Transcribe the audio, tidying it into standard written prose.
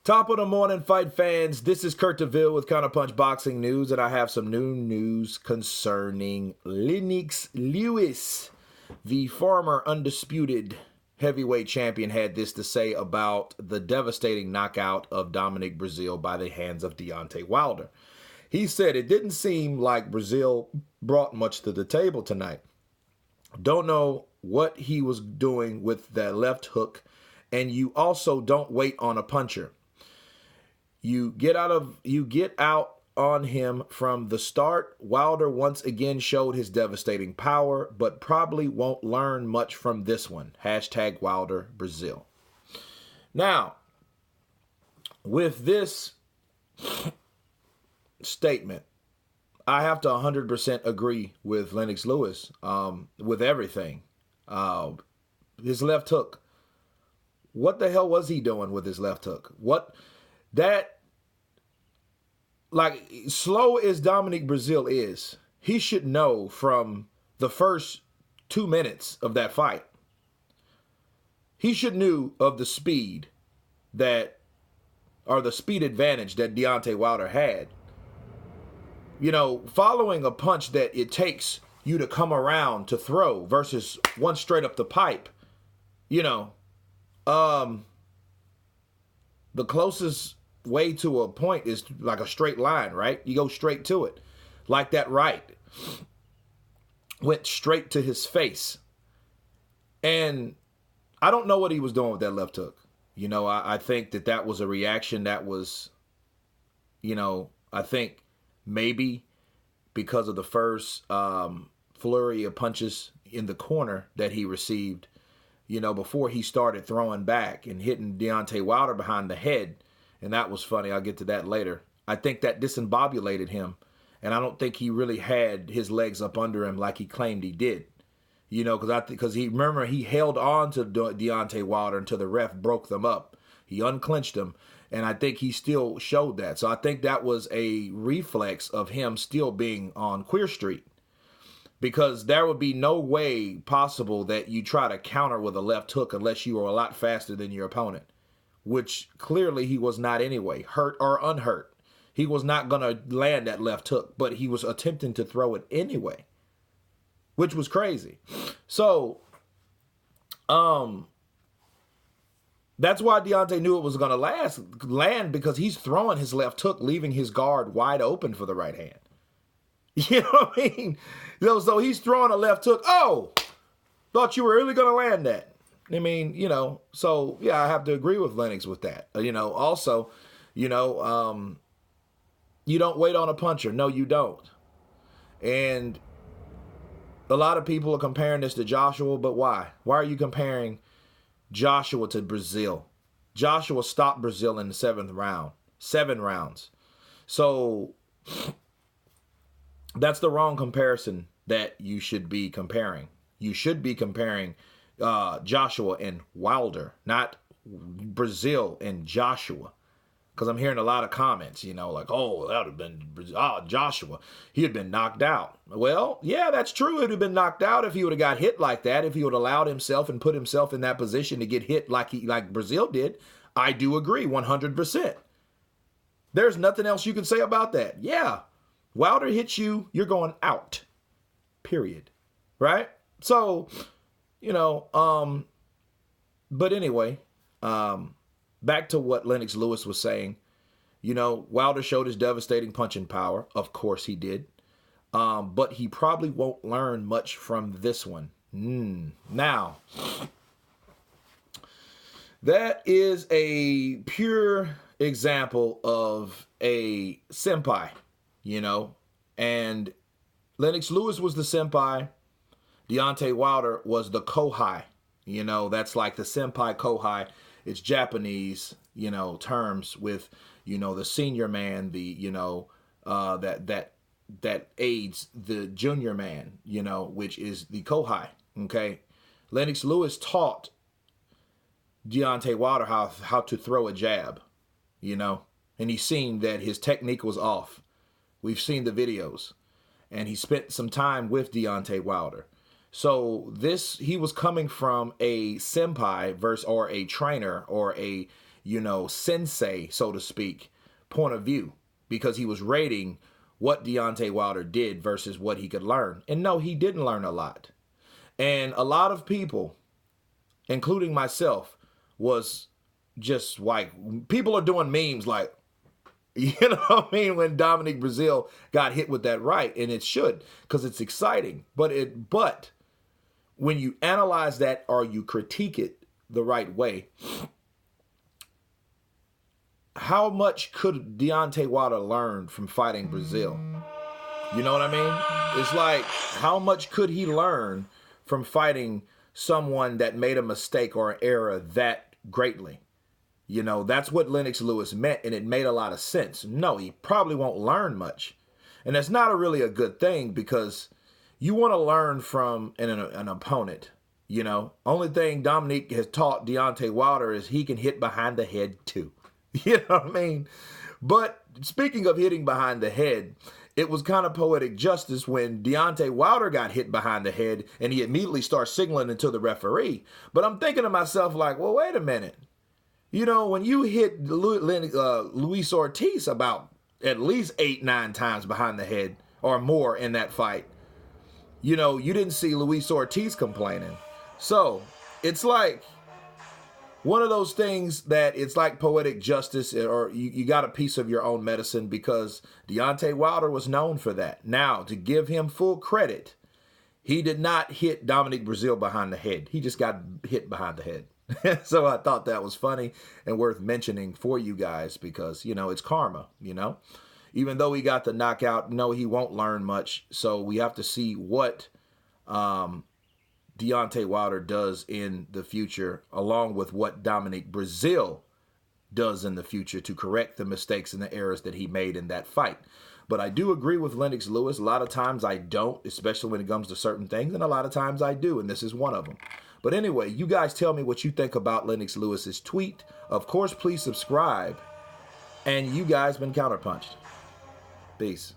Top of the morning, fight fans. This is Kurt DeVille with Counterpunch Boxing News, and I have some new news concerning Lennox Lewis. The former undisputed heavyweight champion had this to say about the devastating knockout of Dominic Brazil by the hands of Deontay Wilder. He said it didn't seem like Breazeale brought much to the table tonight. Don't know what he was doing with that left hook, and you also don't wait on a puncher. You get out on him from the start. Wilder once again showed his devastating power, but probably won't learn much from this one. Hashtag Wilder Breazeale. Now, with this statement, I have to 100% agree with Lennox Lewis with everything. His left hook. What the hell was he doing with his left hook? Slow as Dominicbreazelle is, he should know from the first 2 minutes of that fight. He should knew of the speed the speed advantage that Deontay Wilder had. You know, following a punch that it takes you to come around to throw versus one straight up the pipe, the closest way to a point is like a straight line, right? You go straight to it. Like that right went straight to his face. And I don't know what he was doing with that left hook. I think that was a reaction that was, I think maybe because of the first flurry of punches in the corner that he received, before he started throwing back and hitting Deontay Wilder behind the head. And that was funny. I'll get to that later. I think that disembobulated him. And I don't think he really had his legs up under him like he claimed he did. Because he held on to Deontay Wilder until the ref broke them up. He unclinched him. And I think he still showed that. So I think that was a reflex of him still being on Queer Street. Because there would be no way possible that you try to counter with a left hook unless you are a lot faster than your opponent. Which clearly he was not anyway, hurt or unhurt. He was not going to land that left hook, but he was attempting to throw it anyway, which was crazy. So, that's why Deontay knew it was going to land because he's throwing his left hook, leaving his guard wide open for the right hand. You know what I mean? So he's throwing a left hook. Oh, thought you were really going to land that. I mean, so yeah, I have to agree with Lennox with that. Also, you don't wait on a puncher. No, you don't. And a lot of people are comparing this to Joshua, but why? Why are you comparing Joshua to Breazeale? Joshua stopped Breazeale in the 7th round. 7 rounds. So that's the wrong comparison that you should be comparing. You should be comparing Joshua and Wilder, not Breazeale and Joshua. Because I'm hearing a lot of comments, like, oh, that would have been Joshua. He had been knocked out. Well, yeah, that's true. He would have been knocked out if he would have got hit like that, if he would have allowed himself and put himself in that position to get hit like Breazeale did. I do agree 100%. There's nothing else you can say about that. Yeah, Wilder hits you, you're going out. Period. Right? So, but anyway, back to what Lennox Lewis was saying. Wilder showed his devastating punching power. Of course he did. But he probably won't learn much from this one. Now, that is a pure example of a senpai, and Lennox Lewis was the senpai. Deontay Wilder was the kohai. That's like the senpai kohai. It's Japanese, terms with, the senior man, that aids the junior man, which is the kohai. Okay. Lennox Lewis taught Deontay Wilder how to throw a jab, and he's seen that his technique was off. We've seen the videos, and he spent some time with Deontay Wilder. So he was coming from a senpai or a trainer or a sensei, so to speak, point of view, because he was rating what Deontay Wilder did versus what he could learn. And no, he didn't learn a lot. And a lot of people, including myself, was just like, people are doing memes like, you know what I mean, when Dominic Brazil got hit with that right, and it should, because it's exciting. But when you analyze that or you critique it the right way, how much could Deontay Wilder learn from fighting Breazeale? You know what I mean? It's like, how much could he learn from fighting someone that made a mistake or an error that greatly? That's what Lennox Lewis meant, and it made a lot of sense. No, he probably won't learn much. And that's not really a good thing, because you want to learn from an opponent. Only thing Dominic has taught Deontay Wilder is he can hit behind the head too. You know what I mean? But speaking of hitting behind the head, it was kind of poetic justice when Deontay Wilder got hit behind the head and he immediately starts signaling it to the referee. But I'm thinking to myself like, well, wait a minute. When you hit Luis Ortiz about at least 8-9 times behind the head or more in that fight, you didn't see Luis Ortiz complaining. So it's like one of those things that it's like poetic justice, or you got a piece of your own medicine, because Deontay Wilder was known for that. Now, to give him full credit, he did not hit Dominic Brazil behind the head. He just got hit behind the head. So I thought that was funny and worth mentioning for you guys, because, it's karma, Even though he got the knockout, no, he won't learn much. So we have to see what Deontay Wilder does in the future, along with what Dominic Brazil does in the future to correct the mistakes and the errors that he made in that fight. But I do agree with Lennox Lewis. A lot of times I don't, especially when it comes to certain things, and a lot of times I do, and this is one of them. But anyway, you guys tell me what you think about Lennox Lewis's tweet. Of course, please subscribe. And you guys been counterpunched. Peace.